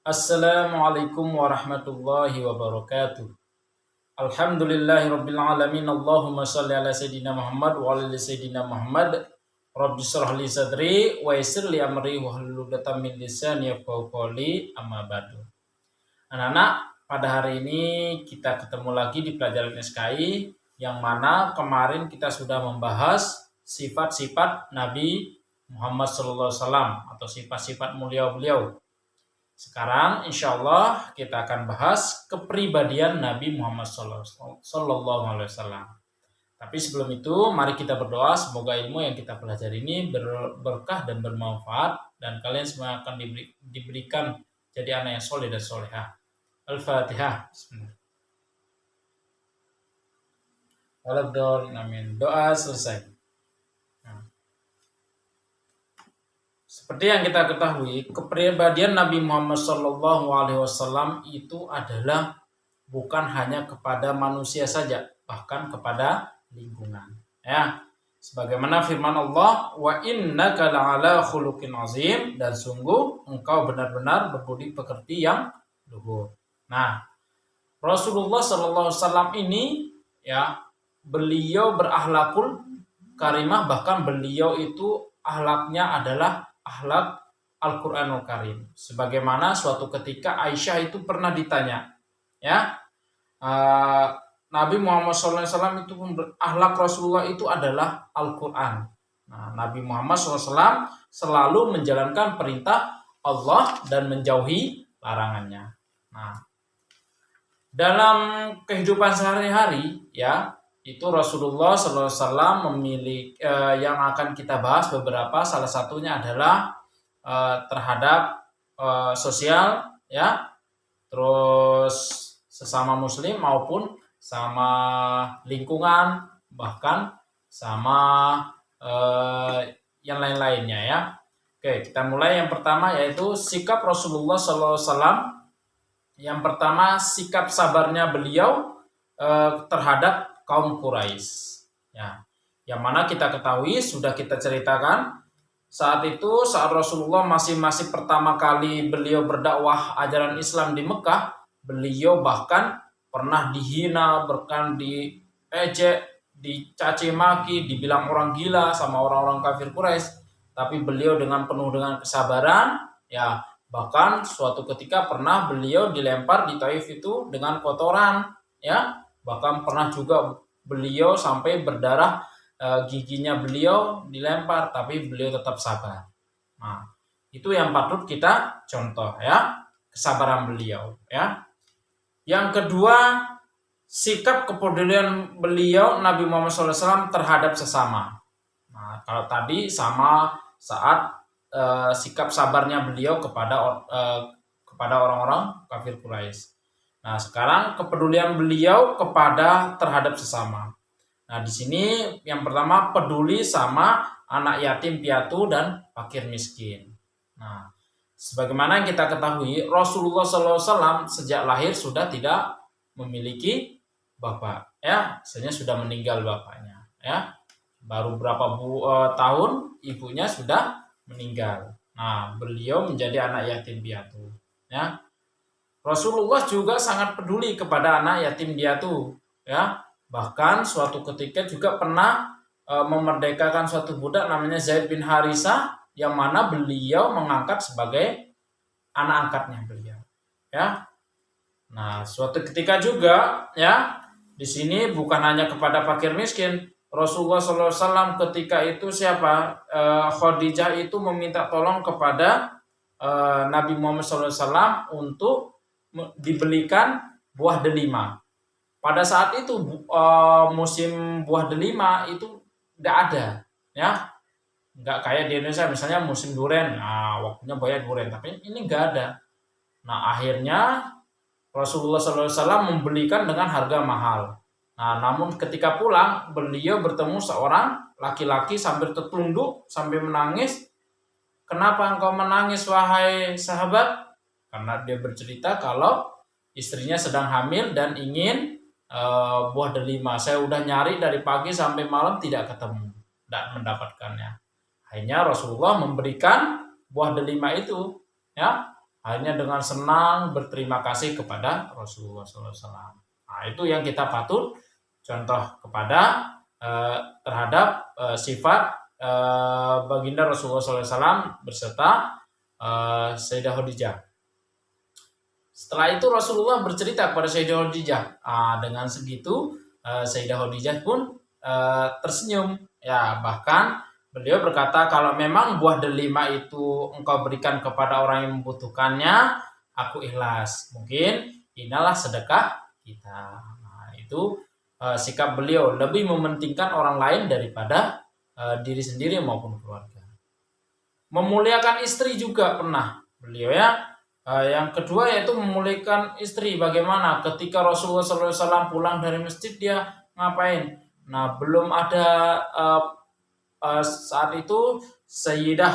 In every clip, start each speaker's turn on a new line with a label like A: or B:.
A: Assalamualaikum warahmatullahi wabarakatuh. Alhamdulillahirabbil alamin. Allahumma shalli ala sayidina Muhammad wa ala ali sayidina Muhammad. Rabbi shrah li sadri wa yassir li amri wa hlul 'uqdatam min lisani yafqahu qawli. Amma ba'du. Anak-anak, pada hari ini kita ketemu lagi di pelajaran SKI yang mana kemarin kita sudah membahas sifat-sifat Nabi Muhammad SAW atau sifat-sifat mulia beliau. Sekarang insya Allah kita akan bahas kepribadian Nabi Muhammad SAW. Tapi sebelum itu mari kita berdoa semoga ilmu yang kita pelajari ini berkah dan bermanfaat dan kalian semua akan diberikan jadi anak yang soleh dan solehah. Al-Fatihah. Bismillahirrahmanirrahim. Amin. Doa selesai. Seperti yang kita ketahui, kepribadian Nabi Muhammad SAW itu adalah bukan hanya kepada manusia saja, bahkan kepada lingkungan. Ya, sebagaimana firman Allah, wa innaka la'ala khuluqin azim, dan sungguh engkau benar-benar berbudi pekerti yang luhur. Nah, Rasulullah SAW ini ya, beliau berakhlakul karimah, bahkan beliau itu akhlaknya adalah akhlak Al-Quranul Karim. Sebagaimana suatu ketika Aisyah itu pernah ditanya, ya, Nabi Muhammad SAW itu akhlak Rasulullah itu adalah Al-Quran. Nah, Nabi Muhammad SAW selalu menjalankan perintah Allah dan menjauhi larangannya. Nah, dalam kehidupan sehari-hari, ya, itu Rasulullah SAW memiliki yang akan kita bahas beberapa, salah satunya adalah terhadap sosial, ya, terus sesama muslim maupun sama lingkungan, bahkan sama yang lain-lainnya, ya. Oke, kita mulai yang pertama yaitu sikap Rasulullah SAW. Yang pertama, sikap sabarnya beliau terhadap kaum Quraisy, ya, yang mana kita ketahui sudah kita ceritakan saat Rasulullah masih pertama kali beliau berdakwah ajaran Islam di Mekah, beliau bahkan pernah dihina, bahkan diejek, dicaci maki, dibilang orang gila sama orang-orang kafir Quraisy, tapi beliau dengan penuh dengan kesabaran, ya, bahkan suatu ketika pernah beliau dilempar di Taif itu dengan kotoran, ya. Bahkan pernah juga beliau sampai berdarah, giginya beliau dilempar, tapi beliau tetap sabar. Nah, itu yang patut kita contoh, ya, kesabaran beliau, ya. Yang kedua, sikap kepedulian beliau Nabi Muhammad SAW terhadap sesama. Nah, kalau tadi sama saat sikap sabarnya beliau kepada orang-orang kafir Quraisy. Nah, sekarang kepedulian beliau terhadap sesama. Nah, di sini yang pertama peduli sama anak yatim piatu dan fakir miskin. Nah, sebagaimana yang kita ketahui, Rasulullah SAW sejak lahir sudah tidak memiliki bapak, ya, sebenarnya sudah meninggal bapaknya, ya. Baru berapa tahun ibunya sudah meninggal. Nah, beliau menjadi anak yatim piatu, ya. Rasulullah juga sangat peduli kepada anak yatim piatu, ya. Bahkan suatu ketika juga pernah memerdekakan suatu budak namanya Zaid bin Harisah, yang mana beliau mengangkat sebagai anak angkatnya beliau, ya. Nah, suatu ketika juga, ya, di sini bukan hanya kepada fakir miskin, Rasulullah SAW ketika itu Khadijah itu meminta tolong kepada Nabi Muhammad SAW untuk dibelikan buah delima. Pada saat itu musim buah delima itu tidak ada, ya, nggak kayak di Indonesia misalnya musim durian, nah waktunya banyak durian, tapi ini nggak ada. Nah, akhirnya Rasulullah SAW membelikan dengan harga mahal. Nah, namun ketika pulang beliau bertemu seorang laki-laki sambil tertunduk sambil menangis. Kenapa engkau menangis wahai sahabat? Karena dia bercerita kalau istrinya sedang hamil dan ingin buah delima. Saya udah nyari dari pagi sampai malam tidak ketemu, tidak mendapatkannya. Akhirnya Rasulullah memberikan buah delima itu, ya. Akhirnya dengan senang berterima kasih kepada Rasulullah SAW. Nah, itu yang kita patut contoh kepada terhadap sifat baginda Rasulullah SAW beserta Sayyidah Khadijah. Setelah itu Rasulullah bercerita kepada Sayyidah Khadijah. Dengan segitu Sayyidah Khadijah pun tersenyum. Ya, bahkan beliau berkata, kalau memang buah delima itu engkau berikan kepada orang yang membutuhkannya, aku ikhlas. Mungkin inilah sedekah kita. Nah, itu sikap beliau lebih mementingkan orang lain daripada diri sendiri maupun keluarga. Memuliakan istri juga pernah beliau, ya. Yang kedua yaitu memuliakan istri. Bagaimana ketika Rasulullah SAW pulang dari masjid, dia ngapain? Nah, belum ada saat itu Sayyidah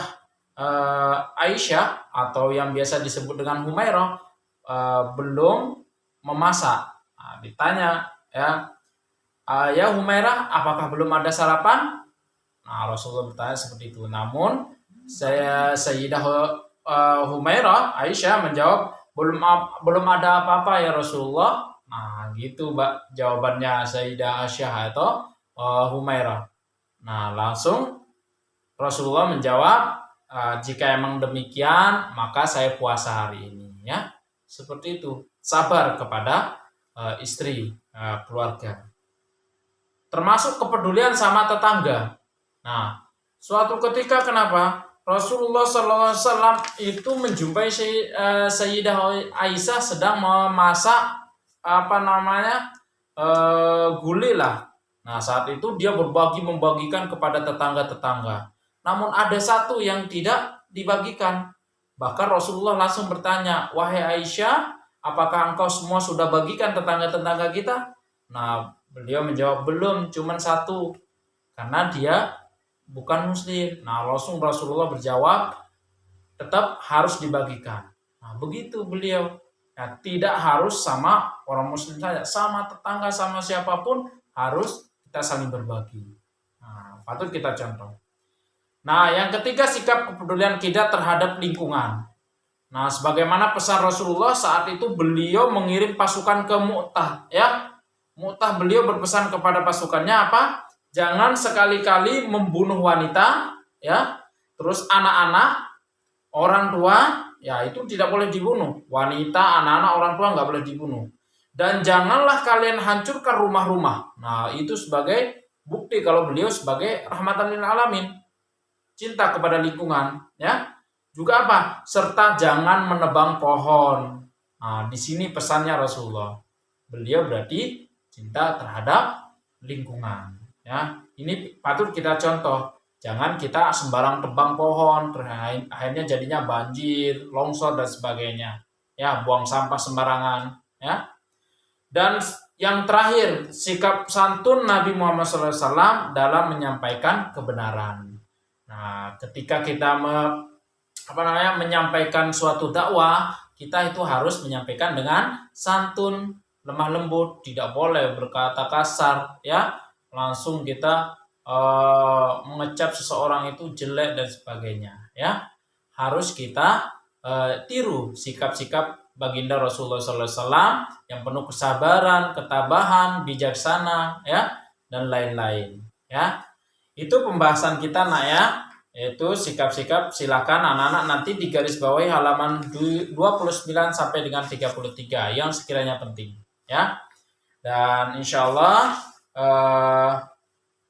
A: Aisyah atau yang biasa disebut dengan Humairah belum memasak. Nah, ditanya, ya Humairah, apakah belum ada sarapan? Nah, Rasulullah bertanya seperti itu. Namun Sayyidah Humairah Aisyah menjawab, belum ada apa-apa ya Rasulullah. Nah, gitu Mbak jawabannya Sayyidah Aisyah atau Humairah. Nah, langsung Rasulullah menjawab, jika emang demikian maka saya puasa hari ini, ya. Seperti itu, sabar kepada istri, keluarga. Termasuk kepedulian sama tetangga. Nah, suatu ketika kenapa Rasulullah SAW itu menjumpai Sayyidah Aisyah sedang memasak gulai lah. Nah, saat itu dia membagikan kepada tetangga-tetangga. Namun ada satu yang tidak dibagikan. Bahkan Rasulullah langsung bertanya, wahai Aisyah, apakah engkau semua sudah bagikan tetangga-tetangga kita? Nah, beliau menjawab, belum, cuma satu. Karena dia bukan muslim. Nah, langsung Rasulullah berjawab, tetap harus dibagikan. Nah, begitu beliau. Nah, tidak harus sama orang muslim saja, sama tetangga, sama siapapun harus kita saling berbagi. Nah, patut kita contoh. Nah, yang ketiga, sikap kepedulian kita terhadap lingkungan. Nah, sebagaimana pesan Rasulullah saat itu beliau mengirim pasukan ke Mu'tah, ya. Mu'tah, beliau berpesan kepada pasukannya apa? Jangan sekali-kali membunuh wanita, ya. Terus anak-anak, orang tua, ya itu tidak boleh dibunuh. Wanita, anak-anak, orang tua nggak boleh dibunuh. Dan janganlah kalian hancurkan rumah-rumah. Nah, itu sebagai bukti kalau beliau sebagai rahmatan lil alamin, cinta kepada lingkungan, ya. Juga apa? Serta jangan menebang pohon. Nah, di sini pesannya Rasulullah. Beliau berarti cinta terhadap lingkungan, ya. Ini patut kita contoh. Jangan kita sembarang tebang pohon, akhirnya jadinya banjir, longsor dan sebagainya. Ya, buang sampah sembarangan, ya. Dan yang terakhir, sikap santun Nabi Muhammad SAW dalam menyampaikan kebenaran. Nah, ketika kita menyampaikan suatu dakwah, kita itu harus menyampaikan dengan santun, lemah lembut, tidak boleh berkata kasar, ya. Langsung kita mengecap seseorang itu jelek dan sebagainya, ya. Harus kita tiru sikap-sikap baginda Rasulullah SAW yang penuh kesabaran, ketabahan, bijaksana, ya, dan lain-lain, ya. Itu pembahasan kita, nak, ya, yaitu sikap-sikap. Silakan anak-anak nanti di garis bawahi halaman 29 sampai dengan 33 yang sekiranya penting, ya. Dan insya Allah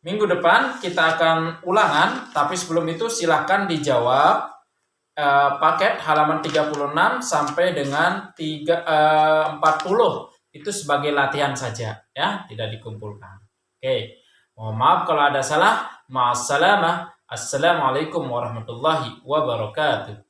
A: minggu depan kita akan ulangan, tapi sebelum itu silakan dijawab paket halaman 36 sampai dengan 40 itu sebagai latihan saja, ya, tidak dikumpulkan. Oke, mohon maaf kalau ada salah. Ma'assalamah. Assalamualaikum warahmatullahi wabarakatuh.